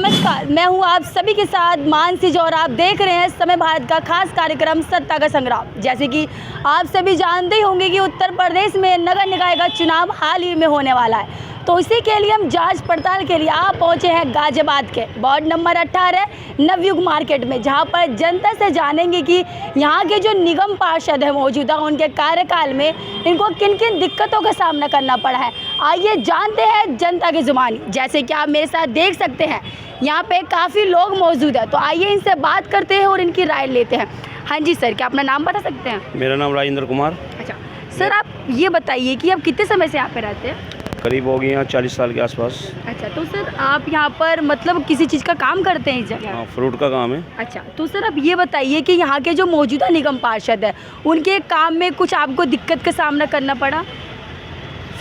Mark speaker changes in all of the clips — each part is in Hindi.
Speaker 1: नमस्कार, मैं हूं आप सभी के साथ मानसी और आप देख रहे हैं समय भारत का खास कार्यक्रम सत्ता का संग्राम। जैसे कि आप सभी जानते ही होंगे कि उत्तर प्रदेश में नगर निकाय का चुनाव हाल ही में होने वाला है, तो इसी के लिए हम जांच पड़ताल के लिए आप पहुंचे हैं गाजियाबाद के वार्ड नंबर 18 नवयुग मार्केट में, जहां पर जनता से जानेंगे कि यहाँ के जो निगम पार्षद है मौजूदा उनके कार्यकाल में इनको किन किन दिक्कतों का सामना करना पड़ा है। आइए जानते हैं जनता की जुबानी। जैसे कि आप मेरे साथ देख सकते हैं यहाँ पे काफ़ी लोग मौजूद हैं, तो आइए इनसे बात करते हैं और इनकी राय लेते हैं। हाँ जी सर, क्या अपना नाम बता सकते हैं?
Speaker 2: मेरा नाम राजेंद्र कुमार।
Speaker 1: अच्छा सर, आप ये बताइए कि आप कितने समय से यहाँ पे रहते हैं?
Speaker 2: करीब हो गए यहाँ 40 साल के आसपास।
Speaker 1: अच्छा, तो सर आप यहाँ पर मतलब किसी चीज़ का काम करते हैं इस जगह?
Speaker 2: हाँ, फ्रूट का काम है।
Speaker 1: अच्छा, तो सर आप ये बताइए कि यहाँ के जो मौजूदा निगम पार्षद है उनके काम में कुछ आपको दिक्कत का सामना करना पड़ा?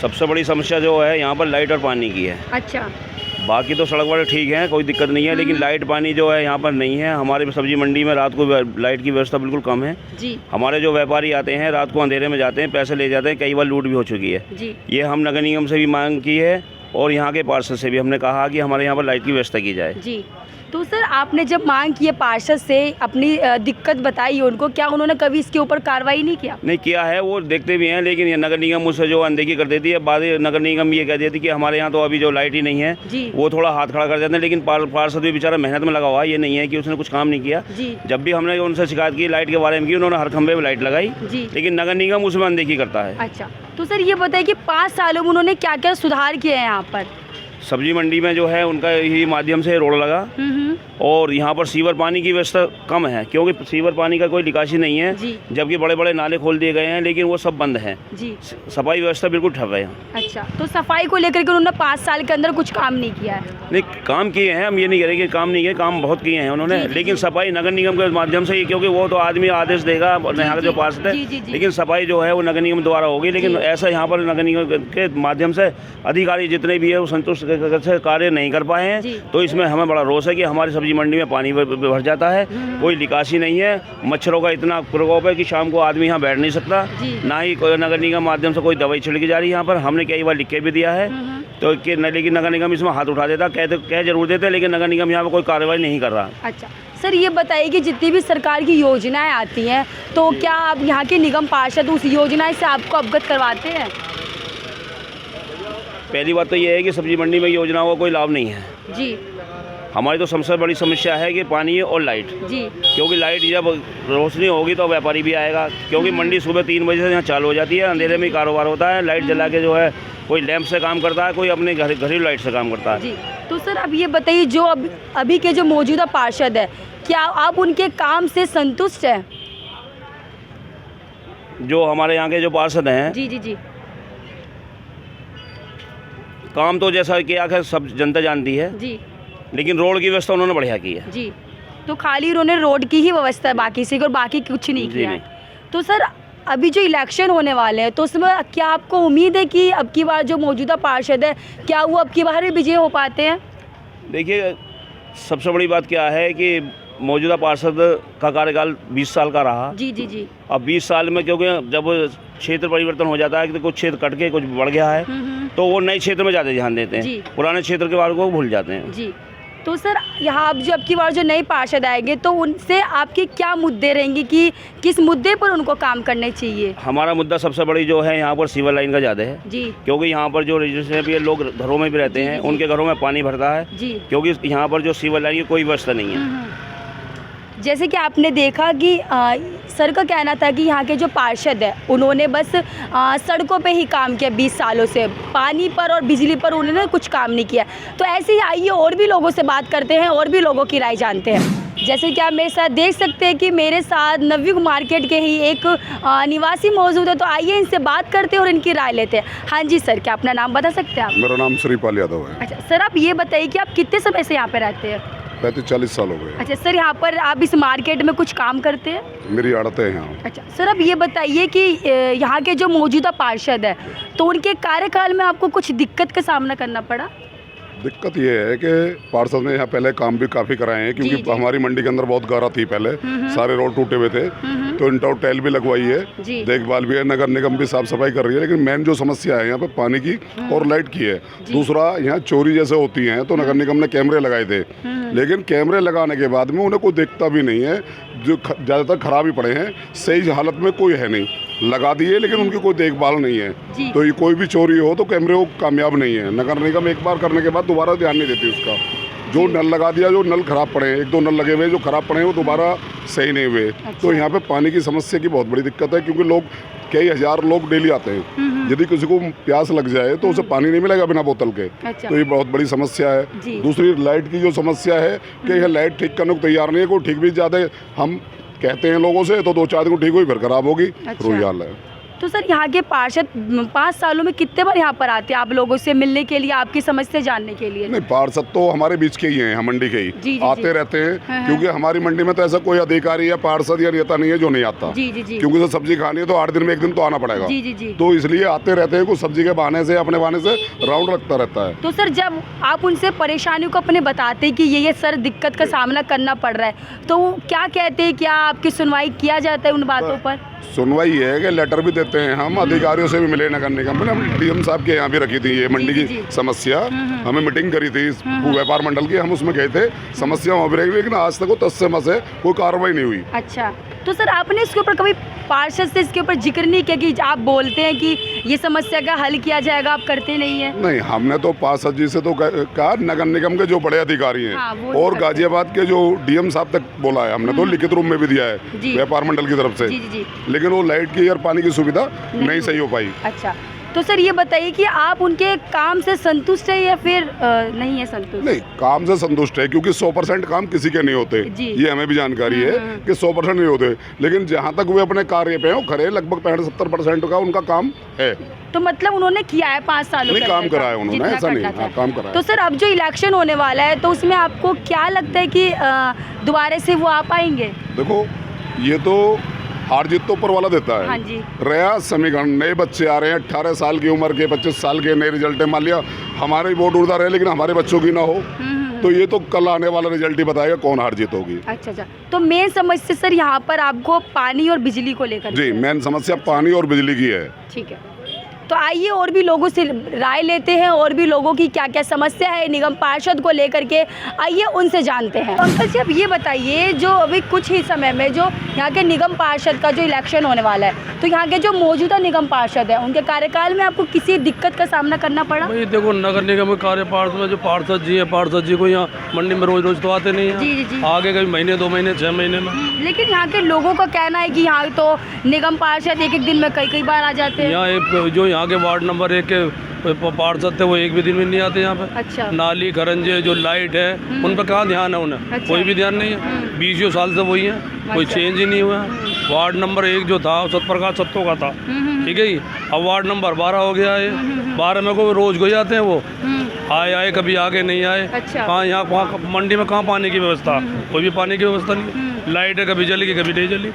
Speaker 2: सबसे बड़ी समस्या जो है यहाँ पर लाइट और पानी की है।
Speaker 1: अच्छा,
Speaker 2: बाकी तो सड़क वाले ठीक है, कोई दिक्कत नहीं है, लेकिन लाइट पानी जो है यहाँ पर नहीं है। हमारे सब्जी मंडी में रात को लाइट की व्यवस्था बिल्कुल कम है
Speaker 1: जी।
Speaker 2: हमारे जो व्यापारी आते हैं रात को अंधेरे में जाते हैं, पैसे ले जाते हैं, कई बार लूट भी हो चुकी है
Speaker 1: जी।
Speaker 2: ये हम नगर निगम से भी मांग की है और यहाँ के पार्षद से भी हमने कहा कि हमारे यहाँ पर लाइट की व्यवस्था की जाए
Speaker 1: जी। तो सर आपने जब मांग की है पार्षद से, अपनी दिक्कत बताई उनको, क्या उन्होंने कभी इसके ऊपर कार्रवाई नहीं किया?
Speaker 2: नहीं किया है, वो देखते भी हैं, लेकिन ये नगर निगम उससे जो अनदेखी कर देती है। बाद नगर निगम ये कह देती है कि हमारे यहाँ तो अभी जो लाइट ही नहीं है
Speaker 1: जी।
Speaker 2: वो थोड़ा हाथ खड़ा कर देते हैं, लेकिन पार्षद भी बेचारा मेहनत में लगा हुआ है, ये नहीं है कि उसने कुछ काम नहीं किया
Speaker 1: जी।
Speaker 2: जब भी हमने उनसे शिकायत की लाइट के बारे में की, उन्होंने हर खंभे में लाइट लगाई
Speaker 1: जी।
Speaker 2: लेकिन नगर निगम उसमें अनदेखी करता है।
Speaker 1: अच्छा, तो सर ये बताइए कि 5 सालों में उन्होंने क्या क्या सुधार किए हैं यहाँ पर?
Speaker 2: सब्जी मंडी में जो है उनका ही माध्यम से रोड लगा और यहाँ पर सीवर पानी की व्यवस्था कम है, क्योंकि सीवर पानी का कोई निकासी नहीं है, जबकि बड़े बड़े नाले खोल दिए गए हैं, लेकिन वो सब बंद हैं जी। सफाई व्यवस्था बिल्कुल ठप है यहाँ।
Speaker 1: अच्छा, तो सफाई को लेकर के उन्होंने 5 साल के अंदर कुछ काम नहीं किया है?
Speaker 2: नहीं, काम किए हैं, हम ये नहीं कह रहे कि काम नहीं किए, काम बहुत किए हैं उन्होंने, लेकिन सफाई नगर निगम के माध्यम से ही, क्योंकि वो तो आदमी आदेश देगा यहाँ के जो पार्षद है, लेकिन सफाई जो है वो नगर निगम द्वारा होगी। लेकिन ऐसा यहाँ पर नगर निगम के माध्यम से अधिकारी जितने भी है वो संतुष्ट से कार्य नहीं कर पाए हैं, तो इसमें हमें बड़ा रोष है कि हमारी सब्जी मंडी में पानी भर जाता है, कोई निकासी नहीं है, मच्छरों का इतना प्रकोप है कि शाम को आदमी यहाँ बैठ नहीं सकता, ना ही नगर निगम माध्यम से कोई दवाई छिड़की जा रही है यहाँ पर। हमने कई बार लिख के भी दिया है तो कि लेकिन नगर निगम इसमें हाथ उठा देता, कह जरूर देते, लेकिन नगर निगम यहाँ पर कोई कार्रवाई नहीं कर रहा।
Speaker 1: अच्छा सर, ये बताइए कि जितनी भी सरकार की योजनाएं आती हैं तो क्या आप यहाँ के निगम पार्षद उस योजना से आपको अवगत करवाते हैं?
Speaker 2: पहली बात तो ये है कि सब्जी मंडी में योजनाओं का कोई लाभ नहीं है
Speaker 1: जी।
Speaker 2: हमारी तो सबसे बड़ी समस्या है कि पानी और लाइट जी, क्योंकि लाइट जब रोशनी होगी तो व्यापारी भी आएगा, क्योंकि मंडी सुबह 3 बजे से यहाँ चालू हो जाती है, अंधेरे में ही कारोबार होता है। लाइट जला के जो है कोई लैंप से काम करता है, कोई अपने घरेलू लाइट से काम करता है
Speaker 1: जी। तो सर अब ये बताइए, जो अभी के जो मौजूदा पार्षद है, क्या आप उनके काम से संतुष्ट हैं?
Speaker 2: जो हमारे यहाँ के जो पार्षद हैं
Speaker 1: जी जी जी,
Speaker 2: काम तो जैसा कि आखिर सब जनता जानती है जी, लेकिन रोड की व्यवस्था उन्होंने बढ़िया की है
Speaker 1: जी। तो खाली उन्होंने रोड की ही व्यवस्था है, बाकी से और बाकी कुछ नहीं किया है। तो सर अभी जो इलेक्शन होने वाले हैं तो उसमें क्या आपको उम्मीद है कि अब की बार जो मौजूदा पार्षद है क्या वो अब की बार भी विजय हो पाते हैं?
Speaker 2: देखिए, सबसे बड़ी बात क्या है कि मौजूदा पार्षद का कार्यकाल 20 साल का रहा
Speaker 1: जी जी जी।
Speaker 2: अब 20 साल में क्योंकि जब क्षेत्र परिवर्तन हो जाता है कि कुछ क्षेत्र कट के कुछ बढ़ गया है तो वो नए क्षेत्र में ज़्यादा ध्यान देते हैं, पुराने क्षेत्र के बारे को भूल जाते हैं
Speaker 1: जी। तो सर यहाँ अब जो अब की बार जो नए पार्षद आएंगे तो उनसे आपके क्या मुद्दे रहेंगे कि किस मुद्दे पर उनको काम करने चाहिए? हमारा
Speaker 2: मुद्दा सबसे बड़ी जो है यहाँ पर सीवर लाइन का ज़्यादा है
Speaker 1: जी,
Speaker 2: क्योंकि यहाँ पर जो रजिस्ट्रेशन लोग घरों में भी रहते हैं उनके घरों में पानी भरता है जी, क्योंकि यहाँ पर जो सीवर लाइन की कोई व्यवस्था नहीं है।
Speaker 1: जैसे कि आपने देखा कि सर का कहना था कि यहाँ के जो पार्षद है उन्होंने बस सड़कों पे ही काम किया 20 सालों से, पानी पर और बिजली पर उन्होंने कुछ काम नहीं किया। तो ऐसे ही आइए और भी लोगों से बात करते हैं और भी लोगों की राय जानते हैं। जैसे कि आप मेरे साथ देख सकते हैं कि मेरे साथ नवयुग मार्केट के ही एक निवासी मौजूद है, तो आइए इनसे बात करते हैं और इनकी राय लेते हैं। हाँ जी सर, क्या अपना नाम बता सकते हैं आप?
Speaker 3: मेरा नाम श्रीपाल यादव है।
Speaker 1: अच्छा सर, आप ये बताइए कि आप कितने समय से यहाँ पे रहते हैं?
Speaker 3: 35-40 साल हो गए।
Speaker 1: अच्छा सर, यहाँ पर आप इस मार्केट में कुछ काम करते हैं?
Speaker 3: मेरी आड़तें हैं यहाँ।
Speaker 1: अच्छा सर, अब ये बताइए कि यहाँ के जो मौजूदा पार्षद है तो उनके कार्यकाल में आपको कुछ दिक्कत का सामना करना पड़ा?
Speaker 3: दिक्कत ये है कि पार्षद ने यहाँ पहले काम भी काफ़ी कराए हैं, क्योंकि हमारी मंडी के अंदर बहुत गारा थी पहले, सारे रोड टूटे हुए थे, तो इंटर टाइल भी लगवाई है, देखभाल भी है, नगर निगम भी साफ सफाई कर रही है। लेकिन मेन जो समस्या है यहाँ पे पानी की और लाइट की है। दूसरा, यहाँ चोरी जैसे होती हैं तो नगर निगम ने कैमरे लगाए थे, लेकिन कैमरे लगाने के बाद में उन्हें कोई देखता भी नहीं है, जो ज़्यादातर खराब ही पड़े हैं, सही हालत में कोई है नहीं, लगा दिए लेकिन उनकी कोई देखभाल नहीं है। तो ये कोई भी चोरी हो तो कैमरे वो कामयाब नहीं है। नगर निगम एक बार करने के बाद दोबारा ध्यान नहीं देती उसका। जो नल लगा दिया, जो नल खराब पड़े हैं, 1-2 नल लगे हुए जो खराब पड़े हैं वो दोबारा सही नहीं हुए। तो यहाँ पे पानी की समस्या की बहुत बड़ी दिक्कत है, क्योंकि लोग कई हज़ार लोग डेली आते हैं। यदि किसी को प्यास लग जाए तो उसे पानी नहीं मिलेगा बिना बोतल के। तो ये बहुत बड़ी समस्या है। दूसरी, लाइट की जो समस्या है कि यह लाइट ठीक करने को तैयार नहीं है, कोई ठीक भी ज़्यादा हम कहते हैं लोगों से तो 2-4 दिन को ठीक हुई फिर खराब होगी। रोई हाल है।
Speaker 1: तो सर यहाँ के पार्षद 5 सालों में कितने बार यहाँ पर आते हैं आप लोगों से मिलने के लिए, आपकी समस्या जानने के लिए?
Speaker 3: नहीं, पार्षद तो हमारे बीच के ही हैं, हम मंडी के ही आते रहते हैं। क्योंकि हमारी मंडी में तो ऐसा कोई अधिकारी या पार्षद या नेता नहीं है जो नहीं आता। क्योंकि उसे सब्जी खानी है तो 8 दिन में 1 दिन तो आना पड़ेगा। तो इसलिए आते रहते हैं, कुछ सब्जी के बहाने से, अपने बहाने से राउंड लगता रहता है।
Speaker 1: तो सर जब आप उनसे परेशानियों को अपने बताते हैं कि ये सर दिक्कत का सामना करना पड़ रहा है, तो वो क्या कहते हैं? क्या आपकी सुनवाई किया जाता है उन बातों पर? सुनवाई
Speaker 3: है कि लेटर भी देते हैं हम, अधिकारियों से भी मिले नगर निगम में। हम डीएम साहब के यहाँ भी रखी थी ये मंडी की समस्या, हमें मीटिंग करी थी व्यापार मंडल की, हम उसमें गए थे, समस्या वहाँ भी रही, लेकिन आज तक वो तस्से से कोई कार्रवाई नहीं हुई।
Speaker 1: अच्छा, तो सर आपने इसके ऊपर कभी पार्षद से इसके ऊपर जिक्र नहीं किया कि आप बोलते हैं कि ये समस्या का हल किया जाएगा, आप करते नहीं है? नहीं,
Speaker 3: हमने तो पार्षद जी से तो कहा, नगर निगम के जो बड़े अधिकारी हैं और गाजियाबाद के जो डीएम साहब तक बोला है, हमने तो लिखित रूप में भी दिया है व्यापार मंडल की तरफ से, लेकिन वो लाइट की और पानी की सुविधा नहीं सही हो पाई।
Speaker 1: अच्छा, तो सर ये बताइए कि आप उनके काम से संतुष्ट है या फिर नहीं है संतुष्ट?
Speaker 3: नहीं, काम से संतुष्ट है, क्योंकि 100% काम किसी के नहीं होते, ये हमें भी जानकारी है कि 100% नहीं होते, लेकिन जहाँ तक वे अपने कार्य पे हैं वो खरे, लगभग 65-70% का उनका काम है।
Speaker 1: तो मतलब उन्होंने किया है 5 सालों
Speaker 3: में काम कराया उन्होंने, ऐसा नहीं, काम कराया।
Speaker 1: तो सर अब जो इलेक्शन होने वाला है तो उसमें आपको क्या लगता है कि दोबारा से वो आ पाएंगे?
Speaker 3: देखो, ये तो हार जीत तो ऊपर वाला देता है।
Speaker 1: हाँ जी।
Speaker 3: रहा समीकरण, नए बच्चे आ रहे हैं, 18 साल की उम्र के, 25 साल के, नए रिजल्ट है। मान लिया हमारे वोट उड़ता रहे लेकिन हमारे बच्चों की ना हो, तो ये तो कल आने वाला रिजल्ट ही बताएगा कौन हार जीत होगी।
Speaker 1: अच्छा, तो मेन समस्या सर यहाँ पर आपको पानी और बिजली को लेकर?
Speaker 3: जी, मेन समस्या पानी और बिजली की है।
Speaker 1: ठीक है, तो आइए और भी लोगों से राय लेते हैं, और भी लोगों की क्या क्या समस्या है निगम पार्षद को लेकर के, आइए उनसे जानते हैं। अंकल जी, अब ये बताइए, जो अभी कुछ ही समय में जो यहाँ के निगम पार्षद का जो इलेक्शन होने वाला है, तो यहाँ के जो मौजूदा निगम पार्षद है उनके कार्यकाल में आपको किसी दिक्कत का सामना करना पड़ा?
Speaker 4: भाई देखो, नगर निगम के कार्य पार्षद में जो पार्षद जी है, पार्षद जी को यहाँ मंडी में रोज तो आते नहीं है, आगे कभी महीने 2 महीने 6 महीने में।
Speaker 1: लेकिन यहाँ के लोगों का कहना है कि यहाँ तो निगम पार्षद एक दिन में कई बार आ जाते हैं।
Speaker 4: यहाँ जो यहाँ के वार्ड नंबर 1 के पार्षद थे वो एक भी दिन में नहीं आते यहाँ पे।
Speaker 1: अच्छा।
Speaker 4: नाली खरंजे जो लाइट है उन पर कहाँ ध्यान है उन्हें? अच्छा। कोई भी ध्यान नहीं है, 20 साल से वही है, कोई चेंज ही नहीं हुआ है। वार्ड नंबर 1 जो था सतप्रकाश सत्तो का था, ठीक है, अब वार्ड नंबर 12 हो गया है। 12 में को रोज को जाते हैं, वो आए कभी आगे नहीं आए।
Speaker 1: अच्छा।
Speaker 4: कहाँ यहाँ मंडी में कहाँ पानी की व्यवस्था? कोई भी पानी की व्यवस्था नहीं। लाइट है, कभी जली कभी नहीं जली।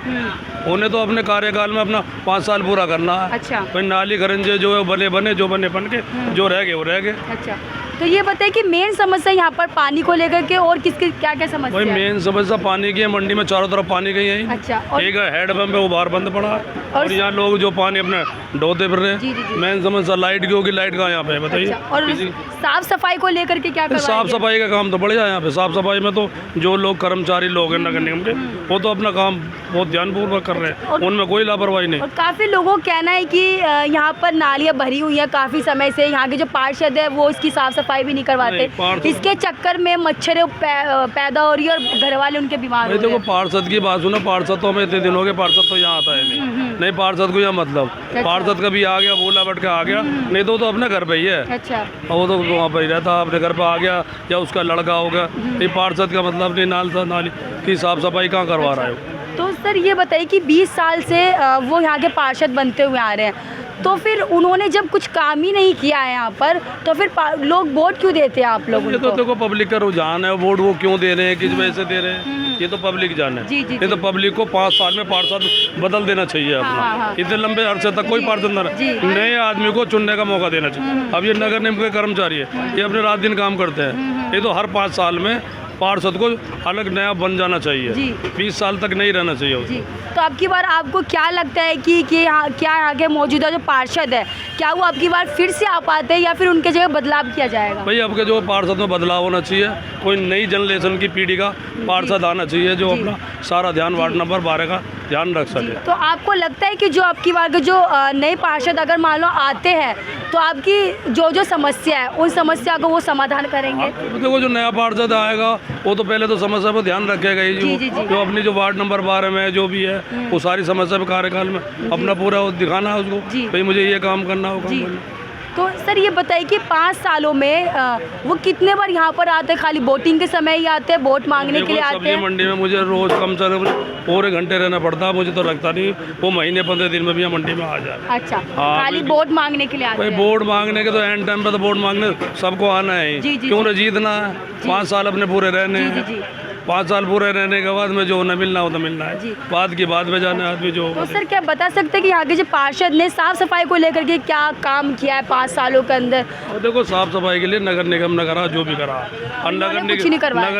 Speaker 4: उन्हें तो अपने कार्यकाल में अपना 5 साल पूरा करना है।
Speaker 1: अच्छा।
Speaker 4: कोई नाली खरंजे जो है बने जो बन के, जो रह गए वो रह गए।
Speaker 1: अच्छा, तो ये बताइए कि मेन समस्या यहाँ पर पानी को लेकर के और किसकी क्या क्या समस्या?
Speaker 4: भाई मेन समस्या पानी की है, मंडी में चारों तरफ पानी की है।
Speaker 1: अच्छा।
Speaker 4: एक हेड पंप है वो बाहर बंद पड़ा है, और यहाँ लोग जो पानी अपने ढोते फिर रहे हैं। मेन समस्या लाइट की होगी, लाइट का यहाँ पे बताइए।
Speaker 1: और साफ सफाई को लेकर के क्या?
Speaker 4: साफ सफाई का काम तो बढ़िया है यहाँ पे। साफ सफाई में तो जो लोग कर्मचारी लोग हैं नगर निगम के, वो तो अपना काम बहुत ध्यानपूर्वक कर रहे हैं, उनमें कोई लापरवाही नहीं।
Speaker 1: और काफ़ी लोगों का कहना है कि यहाँ पर नालियाँ भरी हुई हैं काफ़ी समय से, यहाँ के जो पार्षद है वो इसकी साफ सफाई भी नहीं करवाते। इसके चक्कर में मच्छर पैदा हो रही है और घर वाले उनके बीमार हो रहे हैं।
Speaker 4: देखो, पार्षद की बात सुनो, पार्षद तो हमें इतने दिन हो गए, पार्षद तो यहाँ आता है नहीं। पार्षद को यहाँ मतलब पार्षद कभी आ गया, बोला बैठ के आ गया, नहीं तो अपने घर पे ही है।
Speaker 1: अच्छा।
Speaker 4: वो तो वहाँ पर ही रहता, अपने घर पे आ गया या उसका लड़का होगा। ये पार्षद का मतलब नहीं, नाली की साफ सफाई कहाँ करवा रहा है।
Speaker 1: तो सर ये बताइए कि 20 साल से वो यहाँ के पार्षद बनते हुए आ रहे हैं, तो फिर उन्होंने जब कुछ काम ही नहीं किया है यहाँ पर, तो फिर लोग वोट क्यों देते हैं आप लोग
Speaker 4: ये तो
Speaker 1: उनको?
Speaker 4: देखो पब्लिक का रुझान है, वोट वो क्यों दे रहे हैं, किस वजह से दे रहे हैं, ये तो पब्लिक जाने।
Speaker 1: जी, जी,
Speaker 4: ये तो पब्लिक को 5 साल में पार्षद बदल देना चाहिए
Speaker 1: हाँ।
Speaker 4: अपना। इतने लंबे अरसे तक कोई पार्षद न रहे, नए आदमी को चुनने का मौका देना चाहिए। अब ये नगर निगम के कर्मचारी है, ये अपने रात दिन काम करते हैं, ये तो हर 5 साल में पार्षद को अलग नया बन जाना चाहिए। 20 साल तक नहीं रहना चाहिए
Speaker 1: जी। तो आपकी बार आपको क्या लगता है कि क्या यहाँ के मौजूदा जो पार्षद है, क्या वो आपकी बार फिर से आ पाते हैं या फिर उनके जगह बदलाव किया जाएगा?
Speaker 4: भाई आपके जो पार्षद में बदलाव होना चाहिए, कोई नई जनरेशन की पीढ़ी का पार्षद आना चाहिए जो अपना सारा ध्यान वार्ड नंबर 12 का ध्यान रख सके।
Speaker 1: तो आपको लगता है कि जो आपकी बार के जो नए पार्षद अगर मान लो आते हैं तो आपकी जो समस्या है उन समस्या को वो समाधान करेंगे?
Speaker 4: देखो जो नया पार्षद आएगा वो तो पहले तो समस्या पर ध्यान रखेगा ही, जो अपनी जो वार्ड नंबर 12 में जो भी है वो सारी समस्या पे कार्यकाल में अपना पूरा वो दिखाना है उसको, भाई मुझे ये काम करना हो, काम करना।
Speaker 1: तो सर ये बताइए कि 5 सालों में वो कितने बार यहाँ पर आते हैं? खाली वोटिंग के समय ही आते हैं, वोट मांगने के लिए आते हैं?
Speaker 4: मंडी में मुझे रोज कम से कम पूरे घंटे रहना पड़ता है, मुझे तो लगता नहीं वो महीने 15 दिन में भी मंडी में आ जाए।
Speaker 1: अच्छा, खाली वोट मांगने के लिए आते हैं?
Speaker 4: वोट मांगने के तो एंड टाइम पे तो वोट मांगने सबको आना है, क्यों ना जीतना है, 5 साल अपने पूरे रहने हैं, 5 साल पूरे रहने के बाद में जो न मिलना हो तो मिलना है, बाद की बाद में जाना आदमी जो।
Speaker 1: तो सर क्या बता सकते हैं कि यहाँ के जो पार्षद ने साफ सफाई को लेकर के क्या काम किया है 5 सालों के अंदर?
Speaker 4: और देखो साफ सफाई के लिए नगर निगम ने करा जो भी करा, नगर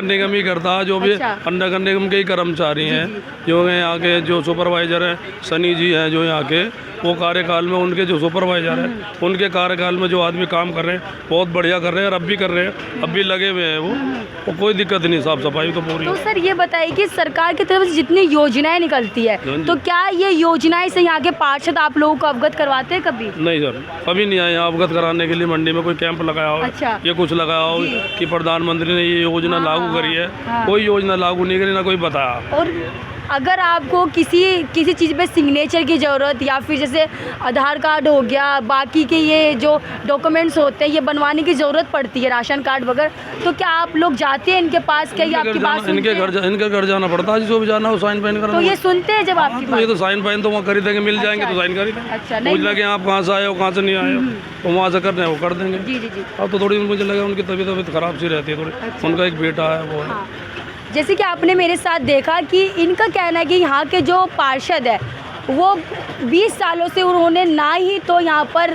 Speaker 4: निगम ही करता जो भी, नगर निगम के ही कर्मचारी हैं जो यहाँ के जो सुपरवाइजर हैं, सनी जी हैं जो यहाँ के, वो कार्यकाल में उनके जो सुपरवाइजर हैं उनके कार्यकाल में जो आदमी काम कर रहे हैं बहुत बढ़िया कर रहे हैं, और अब भी कर रहे हैं, अब भी लगे हुए हैं वो कोई दिक्कत नहीं, साफ सफाई तो पूरी।
Speaker 1: तो सर ये बताइए कि सरकार की तरफ से जितनी योजनाएं निकलती है तो क्या ये योजनाएं से यहाँ के पार्षद आप लोगों को अवगत करवाते हैं कभी?
Speaker 4: नहीं सर, कभी नहीं आए यहाँ अवगत कराने के लिए। मंडी में कोई कैंप लगाया हो,
Speaker 1: अच्छा।
Speaker 4: ये कुछ लगाया हो कि प्रधानमंत्री ने ये योजना लागू करी है, कोई योजना लागू नहीं करी, ना कोई बताया।
Speaker 1: और अगर आपको किसी चीज़ पे सिग्नेचर की ज़रूरत या फिर जैसे आधार कार्ड हो गया, बाकी के ये जो डॉक्यूमेंट्स होते हैं ये बनवाने की ज़रूरत पड़ती है राशन कार्ड वगैरह, तो क्या आप लोग जाते हैं इनके पास? क्या ये आपकी बात सुनते हैं?
Speaker 4: इनके घर जाना पड़ता है, जिसको भी जाना हो साइन पेन करना।
Speaker 1: तो ये सुनते हैं जब आपकी बात?
Speaker 4: ये तो साइन पेन तो वहाँ कर देंगे, मिल जाएंगे तो साइन कर देंगे।
Speaker 1: अच्छा,
Speaker 4: मुझे लगे आप कहाँ से आए हो, कहाँ से नहीं आए हो, तो वहाँ से करने वो कर देंगे।
Speaker 1: जी जी जी।
Speaker 4: अब तो थोड़ी मुझे लगा उनकी तबीयत खराब सी रहती है थोड़ी, उनका एक बेटा है वो है।
Speaker 1: जैसे कि आपने मेरे साथ देखा कि इनका कहना है कि यहाँ के जो पार्षद है वो 20 सालों से उन्होंने ना ही तो यहाँ पर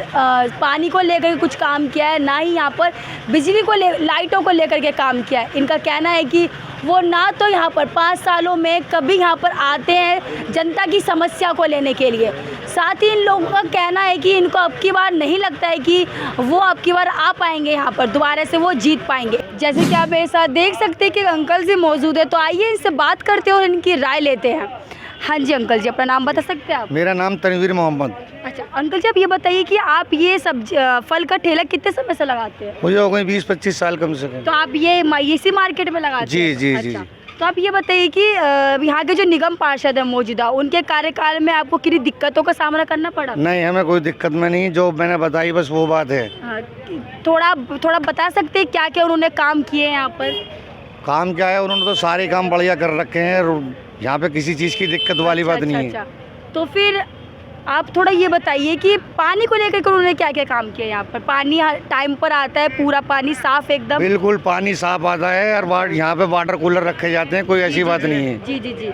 Speaker 1: पानी को लेकर कुछ काम किया है, ना ही यहाँ पर बिजली को लाइटों को लेकर के काम किया है। इनका कहना है कि वो ना तो यहाँ पर 5 सालों में कभी यहाँ पर आते हैं जनता की समस्या को लेने के लिए, साथ ही इन लोगों का कहना है कि इनको अब की बार नहीं लगता है कि वो अब की बार आ पाएंगे यहाँ पर, दोबारा से वो जीत पाएंगे। जैसे कि आप मेरे साथ देख सकते हैं कि अंकल जी मौजूद है, तो आइए इनसे बात करते हैं और इनकी राय लेते हैं। हाँ जी अंकल जी, अपना नाम बता सकते हैं आप?
Speaker 5: मेरा नाम तनवीर मोहम्मद।
Speaker 1: अच्छा अंकल जी, आप ये बताइए कि आप ये सब्जी फल का ठेला कितने समय से लगाते हैं?
Speaker 5: मुझे हो गए 20-25 साल कम से कम।
Speaker 1: तो आप ये इसी मार्केट में लगाते
Speaker 5: जी
Speaker 1: हैं?
Speaker 5: जी
Speaker 1: अच्छा।
Speaker 5: जी।
Speaker 1: तो आप ये बताइए कि यहाँ के जो निगम पार्षद है मौजूदा, उनके कार्यकाल में आपको कितनी दिक्कतों का सामना करना पड़ा?
Speaker 5: नहीं, हमें कोई दिक्कत में नहीं, जो मैंने बताई बस वो बात है।
Speaker 1: थोड़ा बता सकते हैं क्या क्या उन्होंने काम किए हैं यहाँ पर?
Speaker 5: काम क्या है, उन्होंने तो सारे काम बढ़िया कर रखे हैं, यहाँ पे किसी चीज़ की दिक्कत वाली बात नहीं है।
Speaker 1: तो फिर आप थोड़ा ये बताइए कि पानी को लेकर उन्होंने क्या क्या काम किया यहाँ पर? पानी टाइम पर आता है, पूरा पानी साफ एकदम?
Speaker 5: बिल्कुल पानी साफ आता है, और यहाँ पे वाटर कूलर रखे जाते हैं, कोई ऐसी बात नहीं है।
Speaker 1: जी जी जी।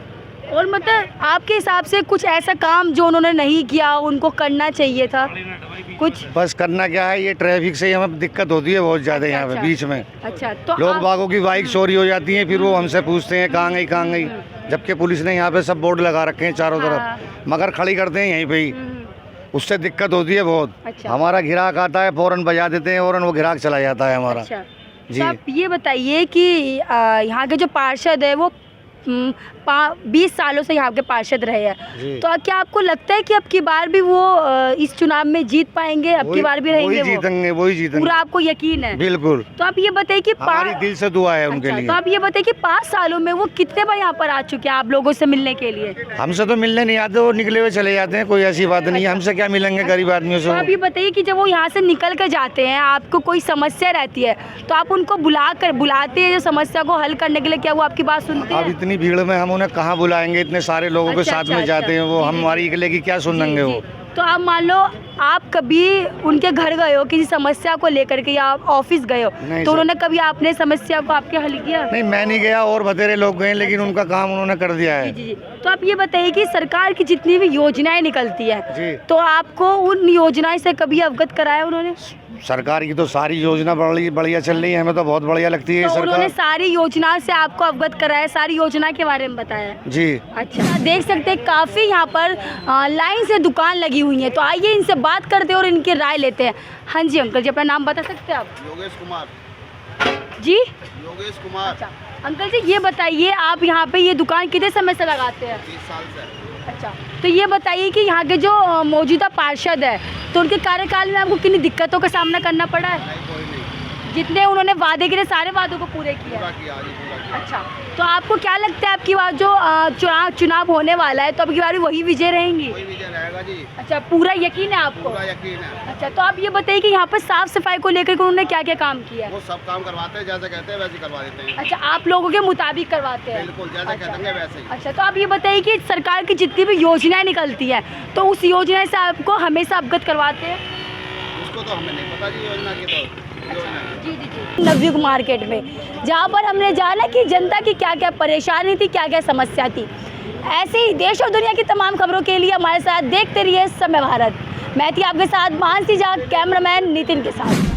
Speaker 1: और मतलब आपके हिसाब से कुछ ऐसा काम जो उन्होंने नहीं किया उनको करना चाहिए था कुछ?
Speaker 5: बस करना क्या है, ये ट्रैफिक से हमें दिक्कत होती है बहुत ज़्यादा यहाँ पे बीच में।
Speaker 1: अच्छा, तो
Speaker 5: लोग बागों की बाइक चोरी हो जाती है, फिर वो हमसे पूछते हैं कहाँ गई, जबकि पुलिस ने यहाँ पे सब बोर्ड लगा रखे हैं चारों तरफ, मगर खड़ी करते हैं यहीं पे ही, उससे दिक्कत होती है बहुत।
Speaker 1: अच्छा।
Speaker 5: हमारा ग्राहक आता है फौरन बजा देते हैं, फौरन वो ग्राहक चला जाता है हमारा।
Speaker 1: अच्छा।
Speaker 5: जी।
Speaker 1: तो आप ये बताइए कि यहाँ के जो पार्षद है वो 20 सालों से यहाँ के पार्षद रहे हैं, तो क्या आपको लगता है कि अब की बार भी वो इस चुनाव में जीत पाएंगे? अब की बार भी रहेंगे?
Speaker 5: वही जीतेंगे
Speaker 1: पूरा आपको यकीन है?
Speaker 5: बिल्कुल।
Speaker 1: तो आप ये बताइए कि
Speaker 5: हमारी दिल से दुआ है उनके लिए।
Speaker 1: तो आप ये बताइए कि 5 सालों में वो कितने बार यहाँ पर आ चुके हैं आप लोगों से मिलने के लिए?
Speaker 5: हमसे तो मिलने नहीं आते, वो निकले हुए चले जाते हैं, कोई ऐसी बात नहीं है, हमसे क्या मिलेंगे गरीब आदमियों से।
Speaker 1: तो आप ये बताइए कि जब वो यहाँ से निकल कर जाते हैं, आपको कोई समस्या रहती है तो आप उनको बुलाते हैं जो समस्या को हल करने के लिए, क्या वो आपकी बात सुनते हैं?
Speaker 5: अब इतनी भीड़ में हम उन्हें कहाँ बुलाएंगे, इतने सारे लोगों के साथ में जाते हैं वो, हमारी अकेले की क्या सुनेंगे वो।
Speaker 1: तो आप मान लो आप कभी उनके घर गए हो किसी समस्या को लेकर के या आप ऑफिस गए हो
Speaker 5: नहीं
Speaker 1: तो
Speaker 5: सर।
Speaker 1: उन्होंने कभी आपने समस्या को आपके हल किया?
Speaker 5: नहीं मैं नहीं गया और बतेरे लोग गए, लेकिन उनका काम उन्होंने कर दिया
Speaker 1: जी
Speaker 5: है।
Speaker 1: जी जी। तो आप ये बताइए कि सरकार की जितनी भी योजनाएं निकलती है
Speaker 5: जी।
Speaker 1: तो आपको उन योजनाएं से कभी अवगत कराया उन्होंने?
Speaker 5: सरकार की तो सारी योजना बढ़िया चल रही है, हमें तो बहुत बढ़िया लगती है
Speaker 1: तो उन्होंने
Speaker 5: सरकार।
Speaker 1: सारी योजना से आपको अवगत कराया, सारी योजना के बारे में बताया?
Speaker 5: जी।
Speaker 1: अच्छा, देख सकते हैं काफ़ी यहाँ पर लाइन से दुकान लगी हुई है, तो आइए इनसे बात करते हैं और इनकी राय लेते हैं। हाँ जी अंकल जी, अपना नाम बता सकते हैं आप?
Speaker 6: योगेश कुमार।
Speaker 1: जी
Speaker 6: योगेश कुमार।
Speaker 1: अच्छा अंकल जी, ये बताइए आप यहाँ पे ये दुकान कितने समय से लगाते हैं?
Speaker 6: 30 साल से।
Speaker 1: अच्छा, तो ये बताइए कि यहाँ के जो मौजूदा पार्षद है तो उनके कार्यकाल में आपको कितनी दिक्कतों का सामना करना पड़ा है?
Speaker 6: नहीं, कोई नहीं।
Speaker 1: जितने उन्होंने वादे किए सारे वादों को पूरे किया
Speaker 6: पूरा
Speaker 1: है?
Speaker 6: किया, जी पूरा किया।
Speaker 1: अच्छा, तो आपको क्या लगता है आपकी बार जो चुनाव होने वाला है तो अब की बार वही विजय रहेंगी?
Speaker 6: कोई विजय रहेगा जी।
Speaker 1: अच्छा, पूरा यकीन है आपको?
Speaker 6: पूरा यकीन है।
Speaker 1: अच्छा, तो आप ये बताइए कि यहाँ पर साफ सफाई को लेकर के उन्होंने क्या क्या काम किया है?
Speaker 6: वो सब काम करवाते हैं, जैसे कहते हैं वैसे करवा देते हैं।
Speaker 1: अच्छा, आप लोगों के मुताबिक करवाते हैं?
Speaker 6: बिल्कुल, जैसे
Speaker 1: अच्छा।
Speaker 6: कहते हैं वैसे ही।
Speaker 1: अच्छा, तो आप ये बताइए कि सरकार की जितनी भी योजनाएं निकलती है तो उस योजना से आपको हमेशा अवगत करवाते हैं?
Speaker 6: उसको तो हमें नहीं पता जी, योजना की तो योजना है।
Speaker 1: जी जी जी। नवयुग मार्केट में जहाँ पर हमने जाना कि जनता की क्या क्या परेशानी थी, क्या क्या समस्या थी। ऐसे ही देश और दुनिया की तमाम खबरों के लिए हमारे साथ देखते रहिए समय भारत। मैं थी आपके साथ मानसी झा, कैमरामैन नितिन के साथ।